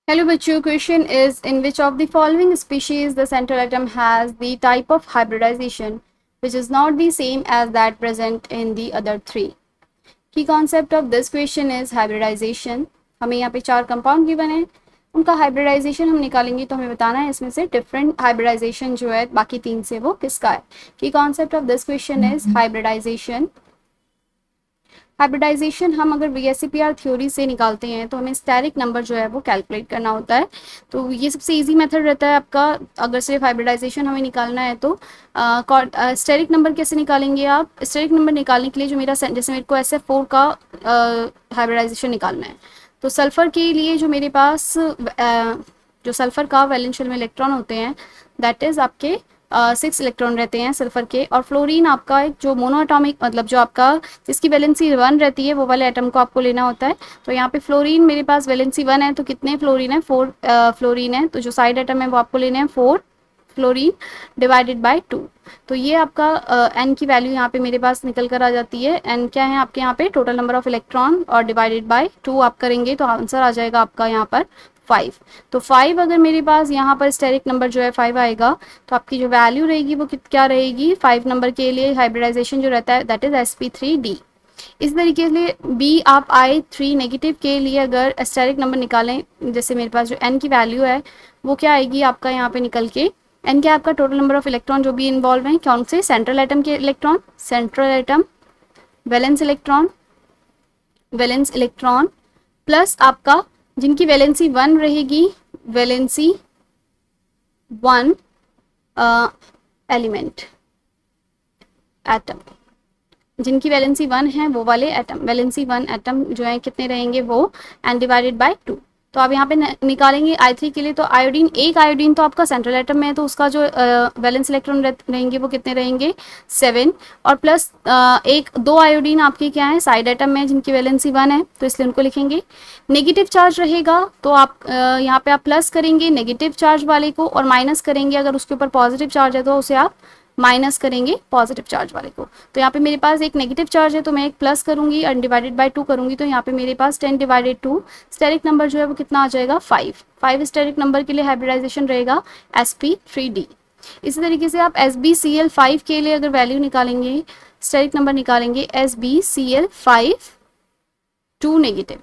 Hello बच्चों, question is in which of the following species the central atom has the type of hybridization which is not the same as that present in the other three. Key concept of this question is hybridization. हमें यहाँ पे 4 compound given है, उनका hybridisation हम निकालेंगे तो हमें बताना है इसमें से डिफरेंट हाइब्रिडाइजेशन जो है बाकी 3 से वो किसका है. की concept of this question is hybridization. Hybridization हम अगर VSEPR थ्योरी से निकालते हैं तो हमें स्टेरिक नंबर जो है वो कैलकुलेट करना होता है. तो ये सबसे इजी मेथड रहता है आपका. अगर सिर्फ हाइब्रिडाइजेशन हमें निकालना है तो स्टेरिक नंबर कैसे निकालेंगे आप. स्टेरिक नंबर निकालने के लिए जो मेरा जैसे मेरे को SF4 का हाइब्रिडाइजेशन निकालना है तो सल्फर के लिए जो मेरे पास जो सल्फर का वैलेंस शेल में इलेक्ट्रॉन होते हैं दैट इज़ आपके 6 इलेक्ट्रॉन रहते हैं सल्फर के. और फ्लोरीन आपका एक जो मोनोएटॉमिक मतलब जो आपका जिसकी वैलेंसी 1 रहती है वो वाले एटम को आपको लेना होता है. तो यहाँ पे फ्लोरीन मेरे पास वैलेंसी 1 है तो कितने फ्लोरीन है 4 फ्लोरीन है. तो जो साइड एटम है वो आपको लेने हैं 4 फ्लोरीन डिवाइडेड बाय 2. तो ये आपका n की वैल्यू यहाँ पे मेरे पास निकल कर आ जाती है. n क्या है आपके यहाँ पे टोटल नंबर ऑफ इलेक्ट्रॉन और डिवाइडेड बाय 2 आप करेंगे तो आंसर आ जाएगा आपका यहाँ पर 5. तो 5 अगर मेरे पास यहाँ पर स्टेरिक नंबर जो है 5 आएगा तो आपकी जो वैल्यू रहेगी वो क्या रहेगी 5 नंबर के लिए हाइब्रिडाइजेशन जो रहता है दैट इज sp3d. इस तरीके से B आप I3 नेगेटिव के लिए अगर स्टेरिक नंबर निकालें जैसे मेरे पास जो n की वैल्यू है वो क्या आएगी आपका यहाँ पे निकल के n क्या आपका टोटल नंबर ऑफ इलेक्ट्रॉन जो भी इन्वॉल्व हैं कौन से सेंट्रल एटम के electron central atom valence electron plus आपका जिनकी वैलेंसी 1 रहेगी वैलेंसी 1 एलिमेंट एटम जिनकी वैलेंसी 1 है वो वाले एटम वैलेंसी 1 एटम जो है कितने रहेंगे वो n डिवाइडेड बाय 2. तो आप यहाँ पे निकालेंगे I3 के लिए तो आयोडीन एक आयोडीन तो आपका सेंट्रल एटम में है तो उसका जो वैलेंस इलेक्ट्रॉन रहेंगे वो कितने रहेंगे 7 और प्लस एक 2 आयोडीन आपके क्या है साइड एटम में जिनकी वैलेंसी 1 है तो इसलिए उनको लिखेंगे. नेगेटिव चार्ज रहेगा तो आप यहाँ पे आप प्लस करेंगे नेगेटिव चार्ज वाले को और माइनस करेंगे अगर उसके ऊपर पॉजिटिव चार्ज है तो उसे आप माइनस करेंगे पॉजिटिव चार्ज वाले को. तो यहाँ पे मेरे पास एक नेगेटिव चार्ज है तो मैं एक प्लस करूंगी और डिवाइडेड बाय 2 करूंगी तो यहाँ पे मेरे पास 10 डिवाइडेड 2 स्टेरिक नंबर जो है वो कितना आ जाएगा 5 स्टेरिक नंबर के लिए हाइब्रिडाइजेशन रहेगा sp3d. इसी तरीके से आप SbCl5 के लिए अगर वैल्यू निकालेंगे स्टेरिक नंबर निकालेंगे SbCl5 2 नेगेटिव.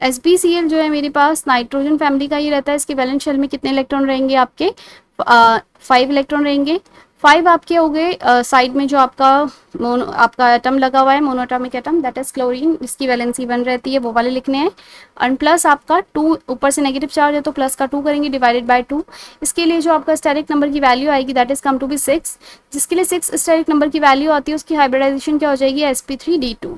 SbCl जो है मेरे पास नाइट्रोजन फैमिली का ही रहता है. इसके वैलेंस शेल में कितने इलेक्ट्रॉन रहेंगे आपके 5 इलेक्ट्रॉन रहेंगे. 5 आपके हो गए साइड में जो आपका एटम लगा हुआ है monoatomic atom that is chlorine जिसकी वैलेंसी 1 रहती है वो वाले लिखने हैं. और प्लस आपका 2 ऊपर से नेगेटिव चार्ज है तो प्लस का 2 करेंगे डिवाइडेड बाय 2. इसके लिए जो आपका स्टेरिक नंबर की वैल्यू आएगी that is come to be 6. जिसके लिए 6 स्टेरिक नंबर की वैल्यू आती है उसकी हाइब्रिडाइजेशन क्या हो जाएगी sp3d2.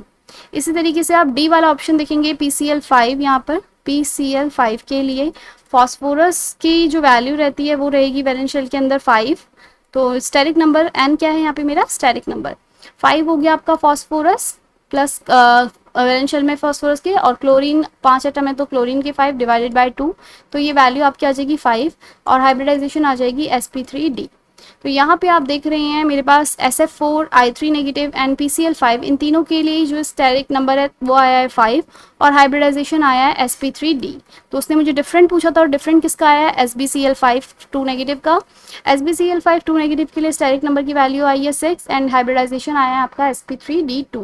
इसी तरीके से आप डी वाला ऑप्शन देखेंगे PCl5 यहाँ पर PCl5 के लिए फॉस्फोरस की जो वैल्यू रहती है वो रहेगी वैलेंस शेल के अंदर 5. तो स्टेरिक नंबर n क्या है यहाँ पे मेरा स्टेरिक नंबर 5 हो गया आपका फॉस्फोरस प्लस वैलेंस शेल में फॉस्फोरस के और क्लोरीन 5 एटम है तो क्लोरीन के 5 डिवाइडेड बाय 2 तो ये वैल्यू आपकी आ जाएगी 5 और हाइब्रिडाइजेशन आ जाएगी sp3d. तो यहाँ पे आप देख रहे हैं मेरे पास SF4 I3 negative and PCl5 इन तीनों के लिए जो स्टेरिक नंबर है वो आया है 5 और हाइब्रिडाइजेशन आया है sp3d. तो उसने मुझे डिफरेंट पूछा था और डिफरेंट किसका आया है SbCl5 2 नेगेटिव का. SbCl5 2 नेगेटिव के लिए स्टेरिक नंबर की वैल्यू आई है 6 एंड हाइब्रिडाइजेशन आया है आपका sp3d2.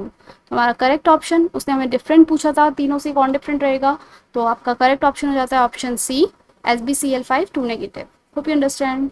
हमारा करेक्ट ऑप्शन उसने हमें डिफरेंट पूछा था तीनों से कौन डिफरेंट रहेगा तो आपका करेक्ट ऑप्शन हो जाता है option C SbCl5 2 negative. Hope you understand.